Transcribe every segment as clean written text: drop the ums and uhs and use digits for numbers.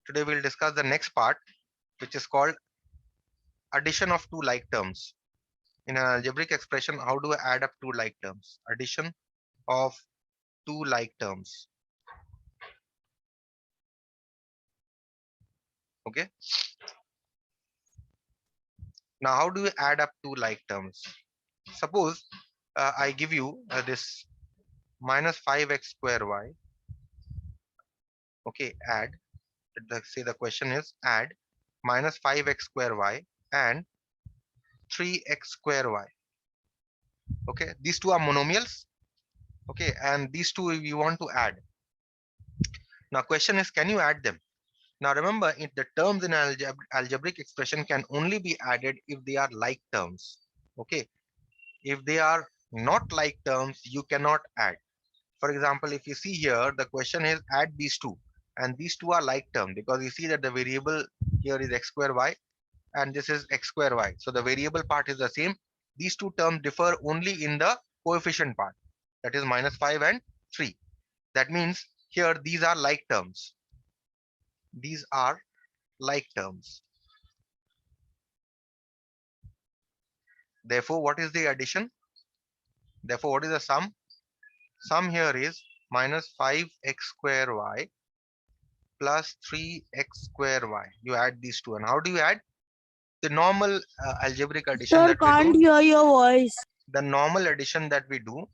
Today we'll discuss the next part, which is called addition of two like terms. In an algebraic expression, how do I add up two like terms? Addition of two like terms. Okay. Now, how do we add up two like terms? Suppose I give you this minus 5x square y. Okay, add. Say the question is add minus 5x square y and 3x square y. Okay, these two are monomials. Okay, and these two you want to add. Now, question is, can you add them? Now, remember, the terms in algebraic expression can only be added if they are like terms. Okay, if they are not like terms, you cannot add. For example, if you see here, the question is add these two, and these two are like term because you see that the variable here is x square y and this is x square y. So the variable part is the same. These two terms differ only in the coefficient part, that is minus 5 and 3. That means here these are like terms. These are like terms. Therefore, what is the addition? Therefore, what is the sum? Sum here is minus 5x square y plus 3x square y. You add these two. And how do you add? The normal algebraic addition Sir, that we can't do. hear your voice. The normal addition that we do,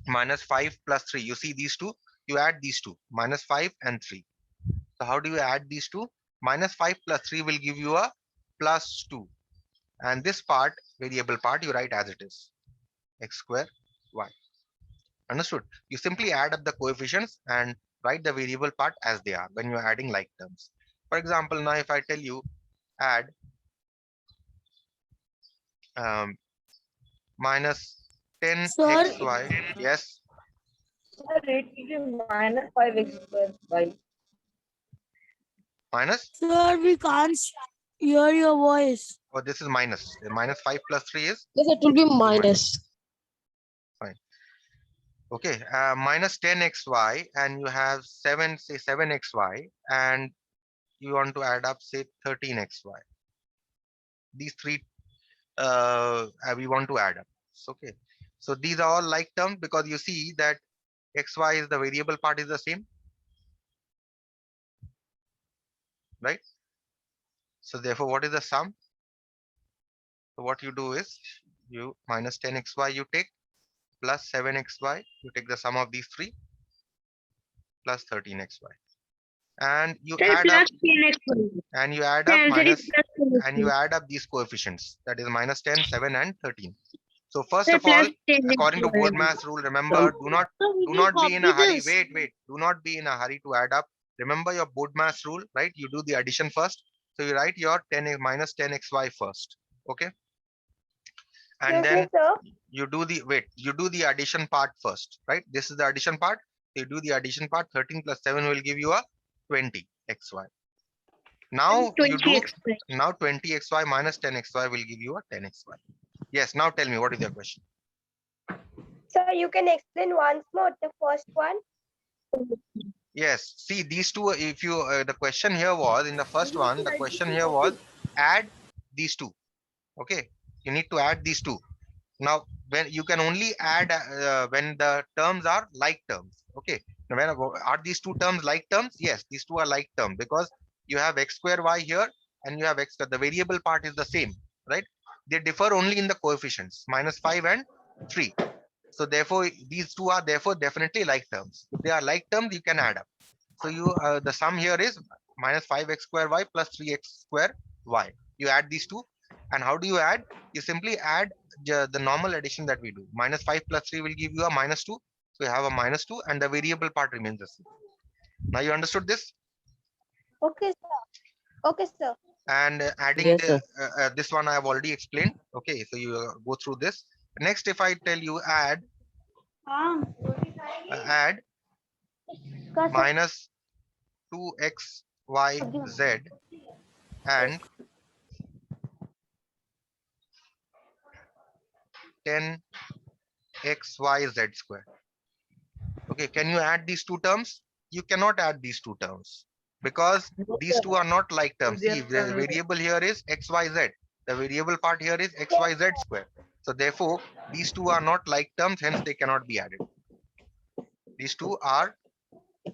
minus 5 plus 3. You see these two? You add these two, minus 5 and 3. So how do you add these two? Minus 5 plus 3 will give you a plus 2. And this part, variable part, you write as it is. X square y. Understood? You simply add up the coefficients and write the variable part as they are when you're adding like terms. For example, now if I tell you add minus Sir, 10xy, yes, Sir, it will be minus 5x square y. minus, sir, we can't hear your voice. or this is minus. Minus 5 plus 3 is Yes, it will be minus. minus. Fine. Okay, minus 10xy, and you have 7, say 7xy, and you want to add up, say 13xy. These three we want to add up. Okay, so these are all like terms because you see that xy is the variable part is the same, right? So therefore, what is the sum? So what you do is you minus 10xy you take plus 7xy, you take the sum of these three plus 13xy, and you Sir, add up plus 10x. and you add The up answer is minus plus 10x. and you add up these coefficients, that is minus 10, 7 and 13. So first Sir, of all, plus 10x. according to BODMAS rule, remember, Sir, we do will not be in copy a hurry. this. Wait, do not be in a hurry to add up. Remember your BODMAS rule, right? You do the addition first. So you write your 10 minus 10xy first. Okay. And then sir. you do the addition part first, right? This is the addition part. So you do the addition part. 13 plus 7 will give you a 20xy. Now you do 20x. now 20xy minus 10xy will give you a 10xy. Yes. Now tell me, what is your question? So you can explain once more the first one. Yes, see these two, if you, the question here was in the first one, the question here was add these two. Okay, you need to add these two. Now, when you can only add when the terms are like terms. Okay, now when are these two terms like terms? Yes, these two are like terms because you have x square y here and you have x, the variable part is the same, right? They differ only in the coefficients, minus 5 and 3. So therefore, these two are therefore definitely like terms. If they are like terms, you can add up. So you the sum here is minus 5x square y plus 3x square y. You add these two, and how do you add? You simply add the normal addition that we do. Minus 5 plus 3 will give you a minus 2. So you have a minus 2, and the variable part remains the same. Now you understood this? Okay, sir. Okay, sir. And adding Yes, the sir. this one I have already explained. Okay, so you go through this. Next, if I tell you add add minus 2xyz and 10xyz square. Okay, can you add these two terms? You cannot add these two terms Because No, these two sir. are not like terms. See, There the are- variable here is xyz. The variable part here is xyz square. So therefore, these two are not like terms, hence they cannot be added. These two are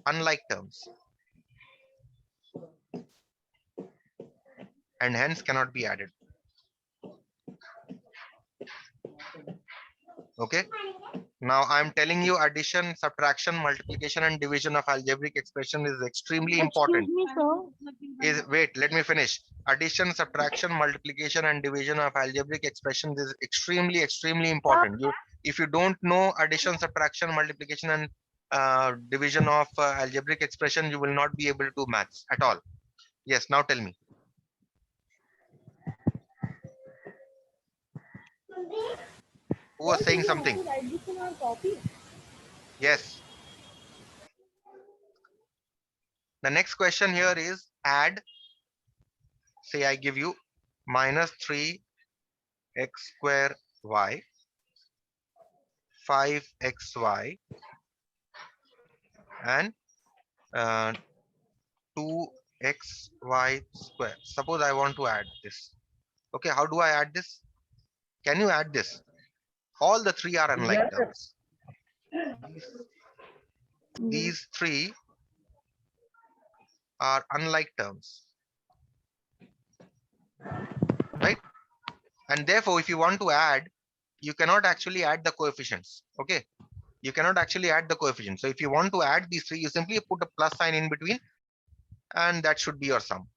unlike terms and hence cannot be added. Okay. Now I'm telling you addition, subtraction, multiplication and division of algebraic expression is extremely important. Excuse me, sir. Wait, let me finish. Addition, subtraction, multiplication and division of algebraic expressions is extremely important. If you don't know addition, subtraction, multiplication and division of algebraic expression, you will not be able to do maths at all. Yes, now tell me. Who was saying something? Yes. The next question here is add, say I give you minus 3x square y, 5xy and 2xy square. Suppose I want to add this. Okay, how do I add this? Can you add this? All the three are unlike Yes, sir. terms. These three are unlike terms, right? And therefore, if you want to add, you cannot actually add the coefficients. Okay, you cannot actually add the coefficients. So if you want to add these three, you simply put a plus sign in between, and that should be your sum.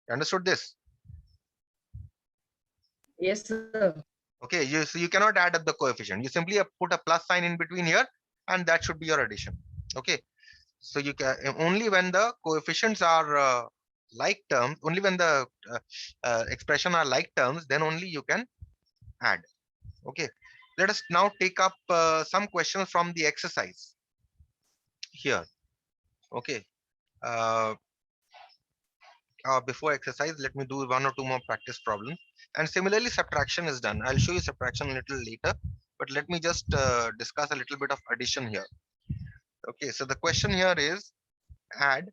You understood this? Yes, sir. Okay, so you cannot add up the coefficient. You simply put a plus sign in between here, and that should be your addition. Okay, so you can only when the coefficients are like terms, only when the expression are like terms, then only you can add. Okay, let us now take up some questions from the exercise here. Okay, before exercise, let me do one or two more practice problems. And similarly, subtraction is done. I'll show you subtraction a little later, but let me just discuss a little bit of addition here. Okay, so the question here is add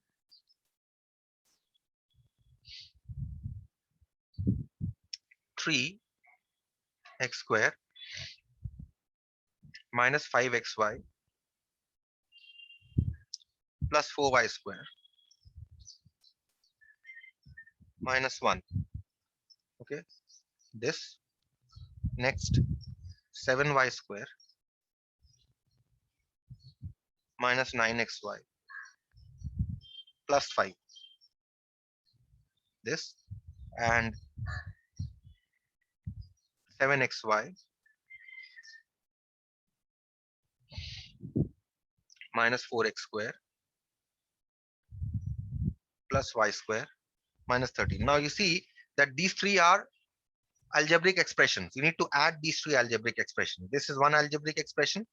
three x square minus 5xy plus 4y square minus 1. Okay, this next 7y square minus 9xy plus 5. This and 7xy minus 4x square plus y square minus 13. Now you see that these three are algebraic expressions. You need to add these three algebraic expressions. This is one algebraic expression.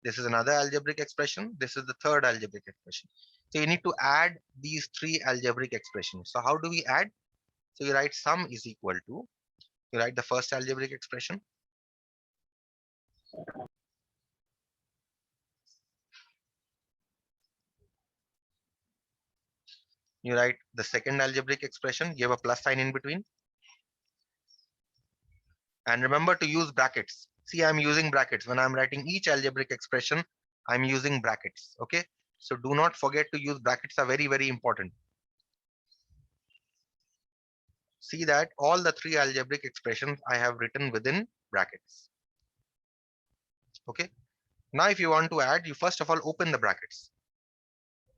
This is another algebraic expression. This is the third algebraic expression. So you need to add these three algebraic expressions. So how do we add? So you write sum is equal to, you write the first algebraic expression. You write the second algebraic expression, give a plus sign in between. And remember to use brackets. See, I'm using brackets. When I'm writing each algebraic expression, I'm using brackets. Okay. So do not forget to use brackets, are very important. See that all the three algebraic expressions I have written within brackets. Okay. Now, if you want to add, you first of all open the brackets.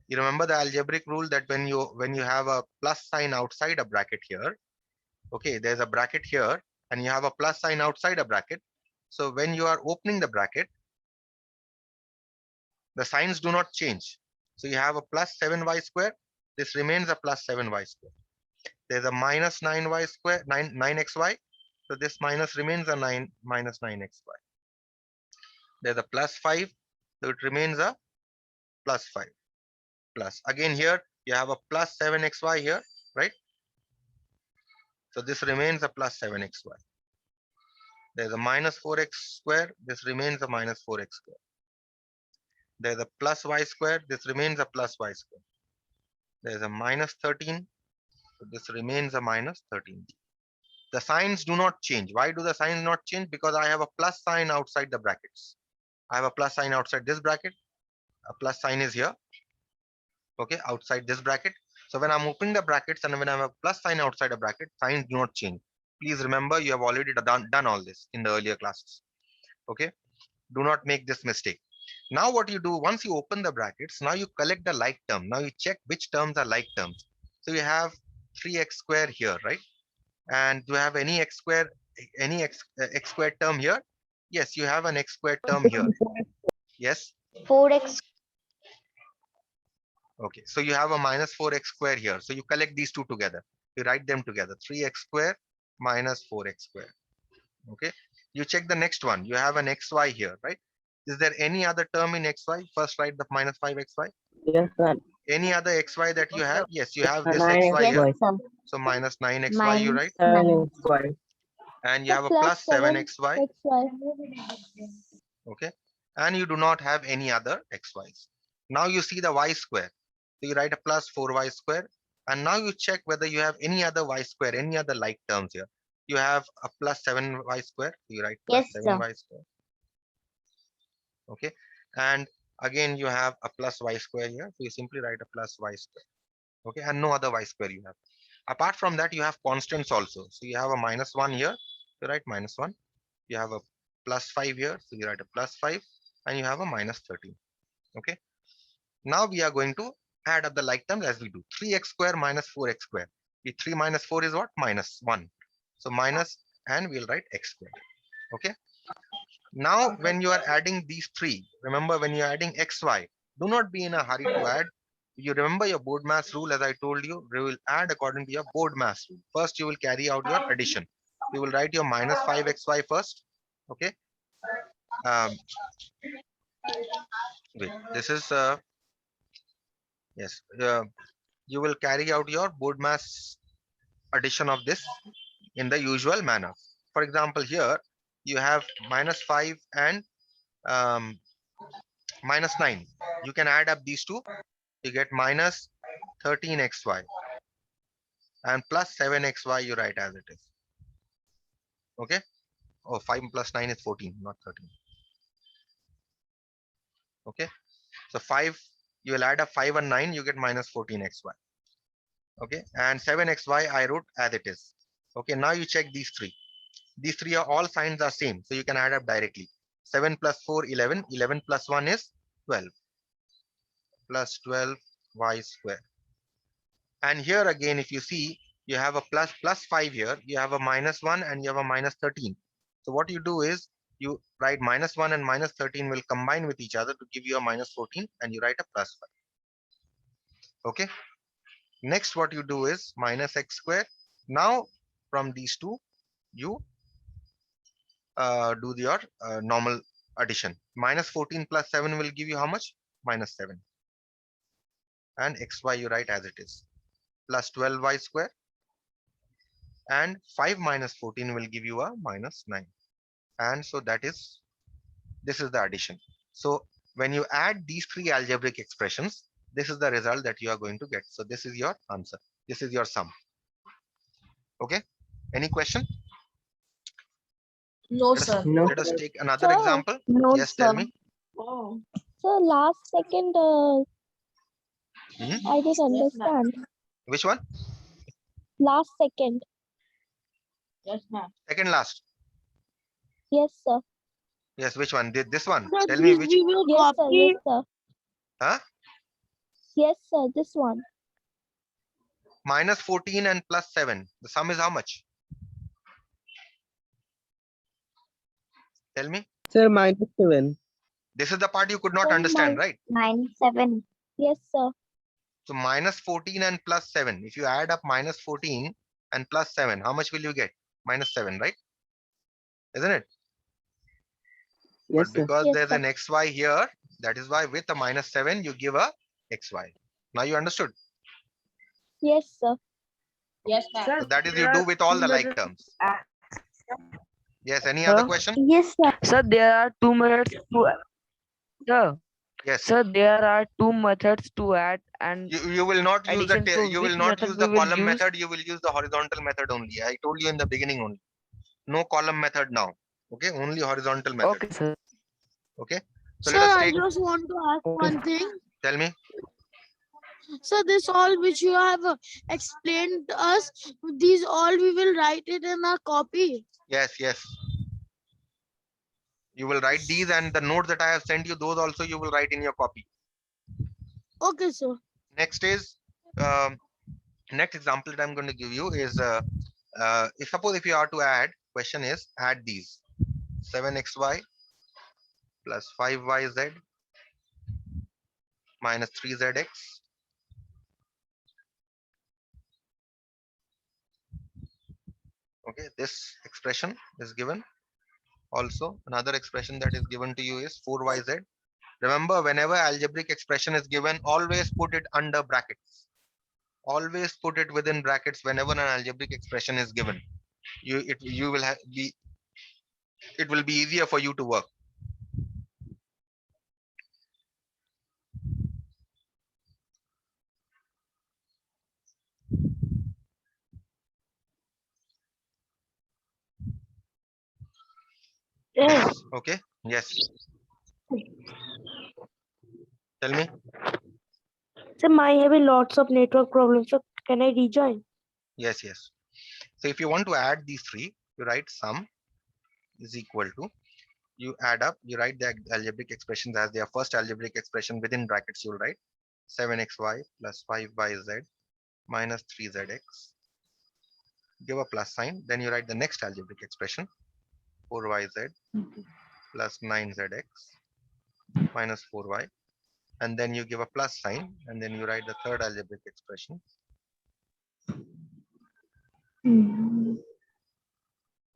You remember the algebraic rule that when you have a plus sign outside a bracket here, okay, there's a bracket here and you have a plus sign outside a bracket. So when you are opening the bracket, the signs do not change. So you have a plus 7y square. This remains a plus 7y square. There's a minus 9y square, 9xy. So this minus remains a 9 minus 9xy. There's a plus 5. So it remains a plus 5. Plus again here you have a plus 7xy here, right? So this remains a plus 7xy. There's a minus 4x square. This remains a minus 4x square. There's a plus y square. This remains a plus y square. There's a minus 13. So this remains a minus 13. The signs do not change. Why do the signs not change? Because I have a plus sign outside the brackets. I have a plus sign outside this bracket. A plus sign is here. Okay, outside this bracket. So when I'm opening the brackets and when I have a plus sign outside a bracket, signs do not change. Please remember, you have already done all this in the earlier classes. Okay, do not make this mistake. Now what you do, once you open the brackets, now you collect the like term. Now you check which terms are like terms. So you have 3x square here, right? And do you have any x square, x squared term here? Yes, you have an x squared term here. Yes. 4x. Okay, so you have a minus 4x square here. So you collect these two together. You write them together. 3x square minus 4x square. Okay, you check the next one. You have an xy here, right? Is there any other term in xy? First write the minus 5xy. Yes, sir. Any other xy that you have? Yes, you have this 9 xy here. xy. So minus 9xy you write. 7 xy. And you have a plus 7xy. Okay, and you do not have any other xy's. Now you see the y square. So you write a plus 4y square. And now you check whether you have any other y square, any other like terms here. You have a plus 7y square. So you write plus Yes, sir. 7y square. Okay, and again you have a plus y square here. So you simply write a plus y square. Okay, and no other y square you have. Apart from that, you have constants also. So you have a minus 1 here. You write minus 1. You have a plus 5 here. So you write a plus 5. And you have a minus 13. Okay. Now we are going to add up the like terms as we do. 3x square minus 4x square. The 3 minus 4 is what? Minus 1. So minus, and we'll write x squared. Okay. Now when you are adding these three, remember when you're adding xy, do not be in a hurry to add. You remember your board mass rule, as I told you, you will add according to your board mass rule. First, you will carry out your addition. You will write your minus 5xy first. Okay. Wait, this is yes. You will carry out your board mass addition of this in the usual manner. For example, here you have minus 5 and minus 9. You can add up these two. You get minus 13xy and plus 7xy you write as it is. Okay. Oh, 5 plus 9 is 14, not 13. Okay. So 5, you will add up 5 and 9, you get minus 14xy. Okay. And 7xy I wrote as it is. Okay. Now you check these three. These three are all signs are same. So you can add up directly. 7 plus 4, 11. 11 plus 1 is 12. Plus 12y square. And here again, if you see, you have a plus 5 here. You have a minus 1 and you have a minus 13. So what you do is you write minus 1 and minus 13 will combine with each other to give you a minus 14 and you write a plus 5. Okay. Next, what you do is minus x square. Now from these two, you do your normal addition. Minus 14 plus 7 will give you how much? Minus 7. And xy you write as it is. Plus 12y square. And 5 minus 14 will give you a minus 9. And so this is the addition. So when you add these three algebraic expressions, this is the result that you are going to get. So this is your answer. This is your sum. Okay. Any question? No, Let us, sir. No. let us take another Sir. example. No, Yes, tell me. Oh. So last second, Mhm. I didn't understand. Which one? Last second. Yes, ma'am. Second last. Yes, sir. Yes, which one? This one. Sir, Tell me this which. we will yes, sir. Yes, sir. Huh? Yes, sir. This one. Minus 14 and plus 7. The sum is how much? Tell me. Sir, minus 7. This is the part you could not Sir, understand, right? 9, 7. Yes, sir. So minus 14 and plus 7. If you add up minus 14 and plus 7, how much will you get? Minus 7, right? Isn't it? Yes, But sir. because Yes, there's sir. an xy here, that is why with a minus 7, you give a xy. Now you understood. Yes, sir. Yes, ma'am. So that is you do with all the like terms. Yes, any Sir? other question? Yes, sir. Sir, there are 2 minutes to. Sir, Yes. Sir, there are two methods to add and You will not use the addition. So you will which not method use we the will column use? method. You will use the horizontal method only. I told you in the beginning only. No column method now. Okay, only horizontal method. Okay, sir. Okay. So Sir, let us I take. just want to ask Okay. one thing. Tell me. So this all which you have explained to us, these all we will write it in a copy. Yes, yes. You will write these and the notes that I have sent you. Those also you will write in your copy. Okay, sir. Next is next example that I'm going to give you is if suppose if you are to add, question is add these 7xy plus 5yz minus 3zx. Okay, this expression is given. Also, another expression that is given to you is 4yz. Remember, whenever algebraic expression is given, always put it under brackets. Always put it within brackets whenever an algebraic expression is given. You will be it will be easier for you to work. Yes. Okay. Yes. Tell me. So I having lots of network problems. So can I rejoin? Yes. Yes. So if you want to add these three, you write sum is equal to, you add up, you write the algebraic expressions as their first algebraic expression within brackets. You'll write 7xy plus 5yz minus 3zx. Give a plus sign. Then you write the next algebraic expression 4yz plus 9zx minus 4y. And then you give a plus sign. And then you write the third algebraic expression.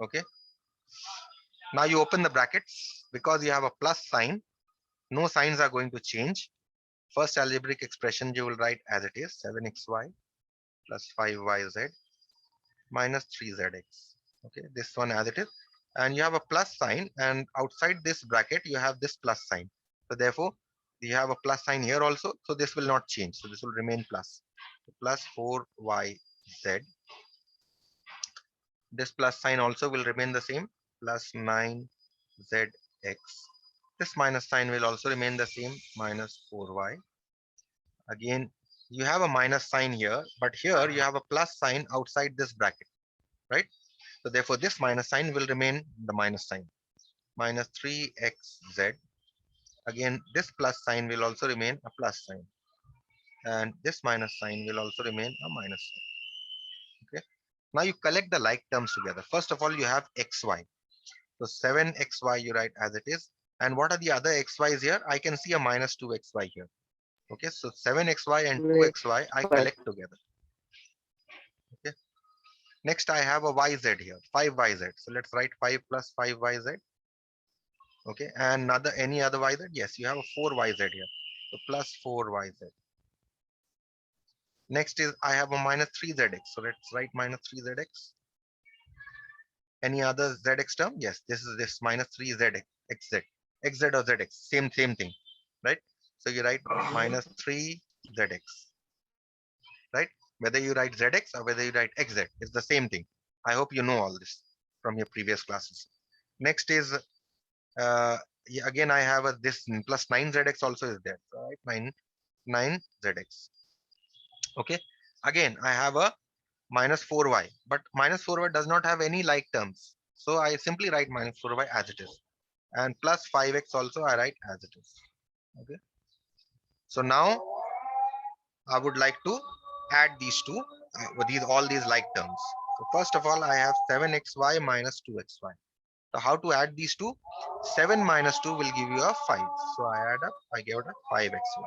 Okay. Now you open the brackets because you have a plus sign. No signs are going to change. First algebraic expression you will write as it is 7xy plus 5yz minus 3zx. Okay, this one as it is. And you have a plus sign, and outside this bracket you have this plus sign. So therefore, you have a plus sign here also. So this will not change. So this will remain plus. Plus 4yz. This plus sign also will remain the same. Plus 9zx. This minus sign will also remain the same. Minus 4y. Again, you have a minus sign here, but here you have a plus sign outside this bracket, right? So therefore, this minus sign will remain the minus sign. Minus 3xz. Again, this plus sign will also remain a plus sign. And this minus sign will also remain a minus sign. Okay. Now you collect the like terms together. First of all, you have xy. So 7xy you write as it is. And what are the other xy's here? I can see a minus 2xy here. Okay, so 7xy and 2xy I collect together. Okay. Next I have a yz here, 5yz. So let's write 5 plus 5yz. Okay, and any other yz? Yes, you have a 4yz here. So plus 4yz. Next is I have a minus 3zx. So let's write minus 3zx. Any other zx term? Yes, this is this minus 3zx, xz, xz or zx, same thing, right? So you write minus 3zx, right? Whether you write zx or whether you write xz, it's the same thing. I hope you know all this from your previous classes. Next is again I have a this plus 9zx also is there, right? 9zx. Okay, again I have a minus 4y, but minus 4y does not have any like terms, so I simply write minus 4y as it is, and plus 5x also I write as it is. Okay, so now I would like to add these two, all these like terms. So first of all, I have 7xy minus 2xy. So how to add these two? 7 minus 2 will give you a 5. So I add up, I get a 5xy.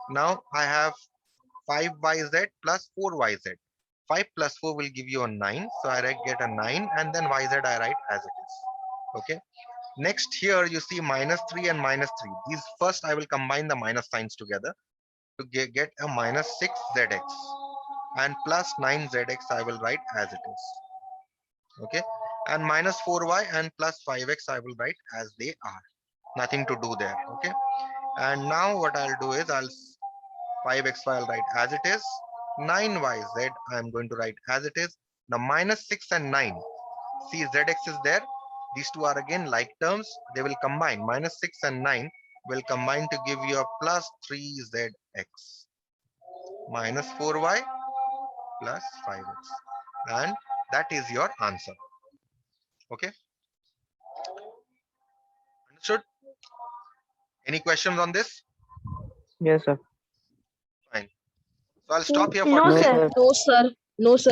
Now I have 5yz plus 4yz. 5 plus 4 will give you a 9. So I get a 9, and then yz I write as it is. Okay. Next here you see minus 3 and minus 3. These first I will combine the minus signs together to get a minus 6zx, and plus 9zx I will write as it is. Okay, and minus 4y and plus 5x I will write as they are. Nothing to do there. Okay, And now what I'll do is 5xy I'll write as it is. 9yz I'm going to write as it is. Now minus 6 and 9. See, zx is there. These two are again like terms. They will combine. Minus 6 and 9 will combine to give you a plus 3zx. Minus 4y plus 5x. And that is your answer. Okay. Understood? Any questions on this? Yes, sir. Fine. So I'll stop here for No, today. sir. No, sir. No, sir. No, sir.